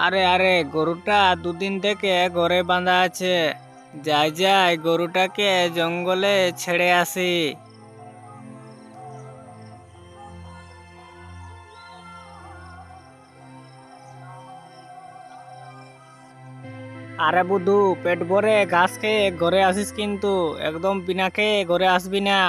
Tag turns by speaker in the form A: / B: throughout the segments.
A: আরে আরে, গরুটা দুদিন থেকে ঘরে বাঁধা আছে। যাই যাই গরুটাকে জঙ্গলে ছেড়ে আসি। আরে বুধু, পেট ভরে ঘাস খেয়ে ঘরে আসিস কিন্তু একদম বিনা খেয়ে ঘরে আসবি না।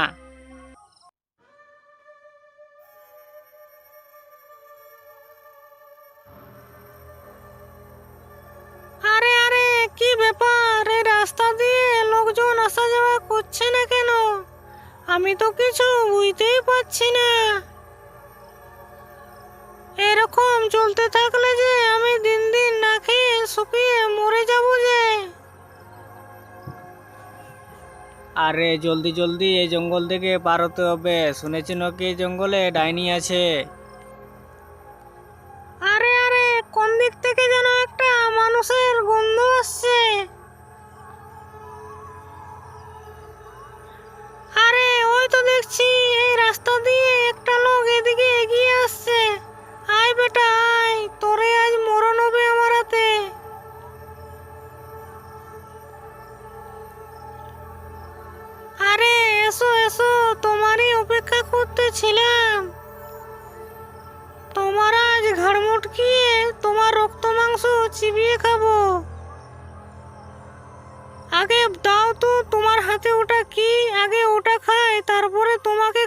A: আরে আরে, কি ব্যাপার? এই রাস্তা দিয়ে লোকজন আসা যাওয়া করছে না কেন? আমি তো কিছু বুঝতেই পারছি না। এরকম চলতে থাকলে যে আমি দিন দিন না খেয়ে শুকিয়ে মরে যাব যে। আরে জলদি জলদি এই জঙ্গল থেকে পার হতে হবে, শুনেছি নাকি এই জঙ্গলে ডাইনি আছে। আরে আরে, কোন দিক থেকে যেন একটা মানুষের গন্ধ আসছে। আরে ওই তো দেখছি, এই রাস্তা দিয়ে একটা লোক এদিকে এগিয়ে আসছে। আয় বেটা আয়, তোরে আজ মরণ হবে আমার হাতে। আরে এসো এসো, তোমারই অপেক্ষা করতেছিলাম। তোমার আজ ঘাড় মটকিয়ে তোমার রক্ত মাংস চিবিয়ে খাবো। আগে দাও তো, তোমার হাতে ওটা কি? আগে ওটা খাই, তারপরে তোমাকে